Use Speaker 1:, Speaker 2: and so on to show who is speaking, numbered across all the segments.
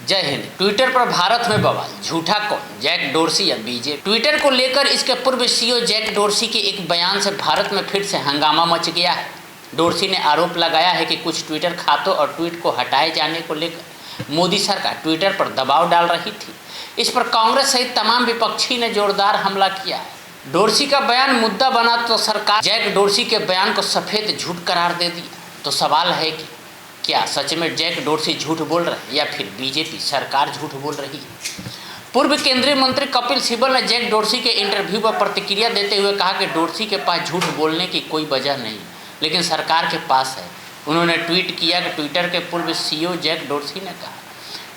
Speaker 1: जय हिंद। ट्विटर पर भारत में बवाल, झूठा कौन, जैक डोर्सी या बीजेपी। ट्विटर को लेकर इसके पूर्व सीईओ जैक डोर्सी के एक बयान से भारत में फिर से हंगामा मच गया है। डोर्सी ने आरोप लगाया है कि कुछ ट्विटर खातों और ट्वीट को हटाए जाने को लेकर मोदी सरकार ट्विटर पर दबाव डाल रही थी। इस पर कांग्रेस सहित तमाम विपक्षी ने जोरदार हमला किया है। डोर्सी का बयान मुद्दा बना तो सरकार जैक डोर्सी के बयान को सफेद झूठ करार दे दिया। तो सवाल है कि क्या सच में जैक डोर्सी झूठ बोल रहे हैं या फिर बीजेपी सरकार झूठ बोल रही है। पूर्व केंद्रीय मंत्री कपिल सिब्बल ने जैक डोर्सी के इंटरव्यू पर प्रतिक्रिया देते हुए कहा कि डोर्सी के पास झूठ बोलने की कोई वजह नहीं, लेकिन सरकार के पास है। उन्होंने ट्वीट किया कि ट्विटर के पूर्व सीईओ जैक डोर्सी ने कहा,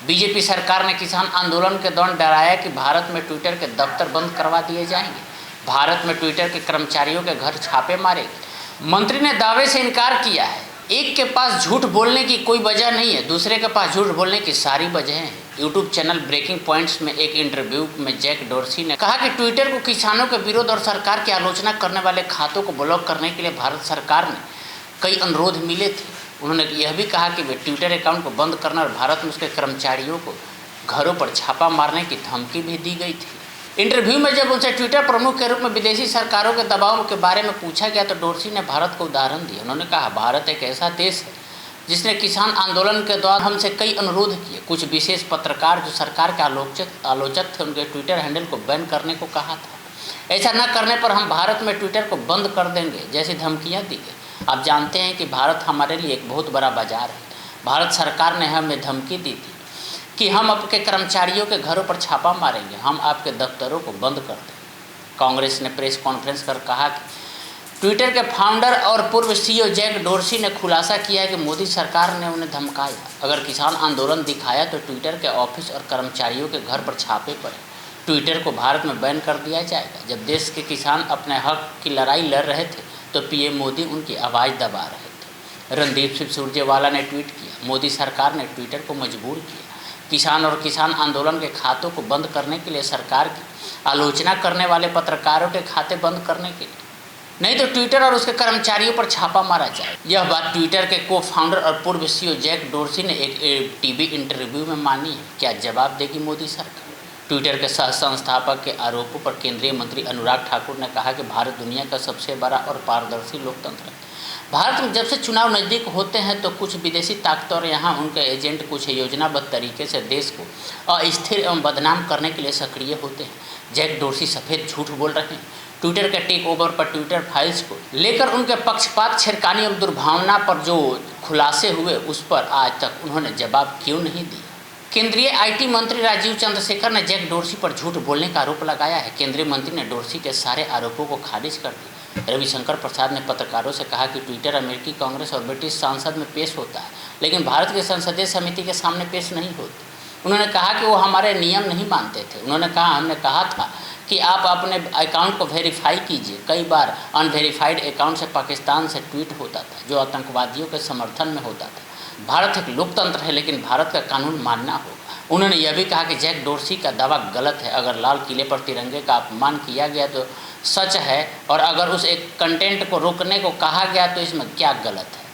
Speaker 1: बीजेपी सरकार ने किसान आंदोलन के दौरान डराया कि भारत में ट्विटर के दफ्तर बंद करवा दिए जाएंगे, भारत में ट्विटर के कर्मचारियों के घर छापे मारेंगे। मंत्री ने दावे से इनकार किया है। एक के पास झूठ बोलने की कोई वजह नहीं है, दूसरे के पास झूठ बोलने की सारी वजहें हैं। यूट्यूब चैनल ब्रेकिंग पॉइंट्स में एक इंटरव्यू में जैक डोर्सी ने कहा कि ट्विटर को किसानों के विरोध और सरकार की आलोचना करने वाले खातों को ब्लॉक करने के लिए भारत सरकार ने कई अनुरोध मिले थे। उन्होंने यह भी कहा कि वे ट्विटर अकाउंट को बंद करने और भारत में उसके कर्मचारियों को घरों पर छापा मारने की धमकी भी दी गई थी। इंटरव्यू में जब उनसे ट्विटर प्रमुख के रूप में विदेशी सरकारों के दबाव के बारे में पूछा गया तो डोर्सी ने भारत को उदाहरण दिया। उन्होंने कहा, भारत एक ऐसा देश है जिसने किसान आंदोलन के दौरान हमसे कई अनुरोध किए। कुछ विशेष पत्रकार जो सरकार के आलोचक थे, उनके ट्विटर हैंडल को बैन करने को कहा था। ऐसा न करने पर हम भारत में ट्विटर को बंद कर देंगे जैसी धमकियाँ दी गई। आप जानते हैं कि भारत हमारे लिए एक बहुत बड़ा बाजार है। भारत सरकार ने हमें धमकी दी थी कि हम आपके कर्मचारियों के घरों पर छापा मारेंगे, हम आपके दफ्तरों को बंद कर देंगे। कांग्रेस ने प्रेस कॉन्फ्रेंस कर कहा कि ट्विटर के फाउंडर और पूर्व सीईओ जैक डोर्सी ने खुलासा किया है कि मोदी सरकार ने उन्हें धमकाया। अगर किसान आंदोलन दिखाया तो ट्विटर के ऑफिस और कर्मचारियों के घर पर छापे पड़े। ट्विटर को भारत में बैन कर दिया जाएगा। जब देश के किसान अपने हक की लड़ाई लड़ रहे थे तो पीएम मोदी उनकी आवाज़ दबा रहे थे। रणदीप सिंह सुरजेवाला ने ट्वीट किया, मोदी सरकार ने ट्विटर को मजबूर किया किसान और किसान आंदोलन के खातों को बंद करने के लिए, सरकार की आलोचना करने वाले पत्रकारों के खाते बंद करने के लिए, नहीं तो ट्विटर और उसके कर्मचारियों पर छापा मारा जाए। यह बात ट्विटर के को फाउंडर और पूर्व सीईओ जैक डोर्सी ने एक टीवी इंटरव्यू में मानी है। क्या जवाब देगी मोदी सरकार? ट्विटर के सह संस्थापक के आरोपों पर केंद्रीय मंत्री अनुराग ठाकुर ने कहा कि भारत दुनिया का सबसे बड़ा और पारदर्शी लोकतंत्र है। भारत में जब से चुनाव नज़दीक होते हैं तो कुछ विदेशी ताकतों और यहाँ उनके एजेंट कुछ योजनाबद्ध तरीके से देश को अस्थिर एवं बदनाम करने के लिए सक्रिय होते हैं। जैक डोर्सी सफ़ेद झूठ बोल रहे हैं। ट्विटर के टेक ओवर पर ट्विटर फाइल्स को लेकर उनके पक्षपात, छिड़कानी एवं दुर्भावना पर जो खुलासे हुए उस पर आज तक उन्होंने जवाब क्यों नहीं दिया। केंद्रीय आईटी मंत्री राजीव चंद्रशेखर ने जैक डोर्सी पर झूठ बोलने का आरोप लगाया है। केंद्रीय मंत्री ने डोर्सी के सारे आरोपों को खारिज कर दिया। रविशंकर प्रसाद ने पत्रकारों से कहा कि ट्विटर अमेरिकी कांग्रेस और ब्रिटिश संसद में पेश होता है, लेकिन भारत की संसदीय समिति के सामने पेश नहीं होती। उन्होंने कहा कि वो हमारे नियम नहीं मानते थे। उन्होंने कहा, हमने कहा था कि आप अपने अकाउंट को वेरीफाई कीजिए। कई बार अनवेरीफाइड अकाउंट से पाकिस्तान से ट्वीट होता था जो आतंकवादियों के समर्थन में होता था। भारत एक लोकतंत्र है, लेकिन भारत का कानून मानना होगा। उन्होंने यह भी कहा कि जैक डोर्सी का दावा गलत है। अगर लाल किले पर तिरंगे का अपमान किया गया तो सच है, और अगर उस एक कंटेंट को रोकने को कहा गया तो इसमें क्या गलत है।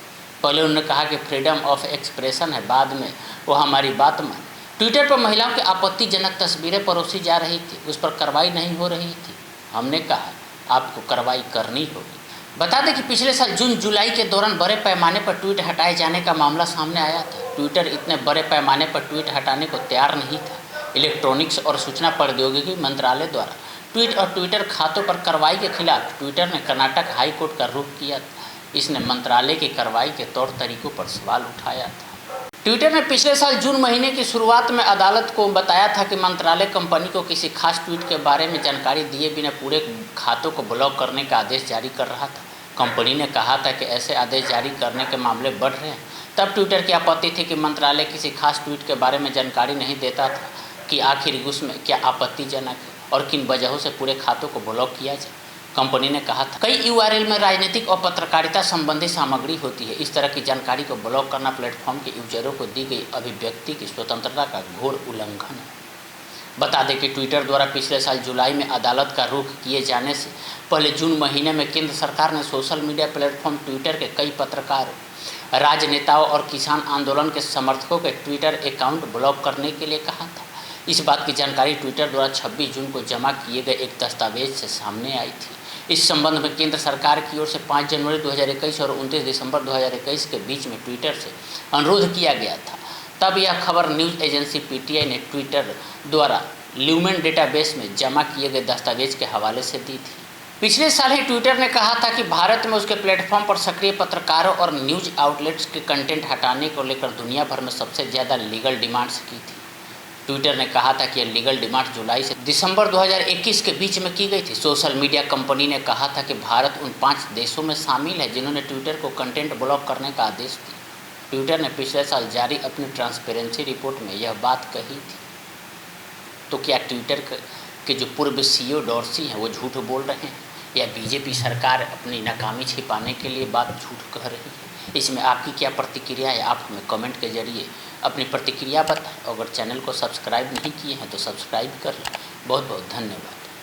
Speaker 1: पहले उन्होंने कहा कि फ्रीडम ऑफ एक्सप्रेशन है, बाद में वो हमारी बात माने। ट्विटर पर महिलाओं की आपत्तिजनक तस्वीरें परोसी जा रही थी, उस पर कार्रवाई नहीं हो रही थी। हमने कहा आपको कार्रवाई करनी होगी। बता दें कि पिछले साल जून जुलाई के दौरान बड़े पैमाने पर ट्वीट हटाए जाने का मामला सामने आया था। ट्विटर इतने बड़े पैमाने पर ट्वीट हटाने को तैयार नहीं था। इलेक्ट्रॉनिक्स और सूचना प्रौद्योगिकी मंत्रालय द्वारा ट्वीट और ट्विटर खातों पर कार्रवाई के खिलाफ ट्विटर ने कर्नाटक हाई कोर्ट का रुख किया था। इसने मंत्रालय की कार्रवाई के तौर तरीकों पर सवाल उठाया था। ट्विटर ने पिछले साल जून महीने की शुरुआत में अदालत को बताया था कि मंत्रालय कंपनी को किसी खास ट्वीट के बारे में जानकारी दिए बिना पूरे खातों को ब्लॉक करने का आदेश जारी कर रहा था। कंपनी ने कहा था कि ऐसे आदेश जारी करने के मामले बढ़ रहे हैं। तब ट्विटर की आपत्ति थी कि मंत्रालय किसी खास ट्वीट के बारे में जानकारी नहीं देता था कि आखिर उसमें क्या आपत्तिजनक है और किन वजहों से पूरे खातों को ब्लॉक किया जाए। कंपनी ने कहा था कई यूआरएल में राजनीतिक और पत्रकारिता संबंधी सामग्री होती है। इस तरह की जानकारी को ब्लॉक करना प्लेटफॉर्म के यूजरों को दी गई अभिव्यक्ति की स्वतंत्रता का घोर उल्लंघन है। बता दें कि ट्विटर द्वारा पिछले साल जुलाई में अदालत का रुख किए जाने से पहले जून महीने में केंद्र सरकार ने सोशल मीडिया प्लेटफॉर्म ट्विटर के कई पत्रकारों राजनेताओं और किसान आंदोलन के समर्थकों के ट्विटर अकाउंट ब्लॉक करने के लिए कहा था। इस बात की जानकारी ट्विटर द्वारा 26 जून को जमा किए गए एक दस्तावेज से सामने आई थी। इस संबंध में केंद्र सरकार की ओर से 5 जनवरी 2021 और 29 दिसंबर 2021 के बीच में ट्विटर से अनुरोध किया गया था। तब यह खबर न्यूज़ एजेंसी पीटीआई ने ट्विटर द्वारा ल्यूमेन डेटाबेस में जमा किए गए दस्तावेज के हवाले से दी थी। पिछले साल ही ट्विटर ने कहा था कि भारत में उसके प्लेटफॉर्म पर सक्रिय पत्रकारों और न्यूज़ आउटलेट्स के कंटेंट हटाने को लेकर दुनिया भर में सबसे ज़्यादा लीगल डिमांड्स की थी। ट्विटर ने कहा था कि यह लीगल डिमांड जुलाई से दिसंबर 2021 के बीच में की गई थी। सोशल मीडिया कंपनी ने कहा था कि भारत उन 5 देशों में शामिल है जिन्होंने ट्विटर को कंटेंट ब्लॉक करने का आदेश दिया। ट्विटर ने पिछले साल जारी अपनी ट्रांसपेरेंसी रिपोर्ट में यह बात कही थी। तो क्या ट्विटर के जो पूर्व सीईओ डॉर्सी हैं वो झूठ बोल रहे हैं या बीजेपी सरकार अपनी नाकामी छिपाने के लिए बात झूठ कह रही है? इसमें आपकी क्या प्रतिक्रिया है? आप हमें कमेंट के जरिए अपनी प्रतिक्रिया बताएं। अगर चैनल को सब्सक्राइब नहीं किए हैं तो सब्सक्राइब कर लें। बहुत बहुत धन्यवाद।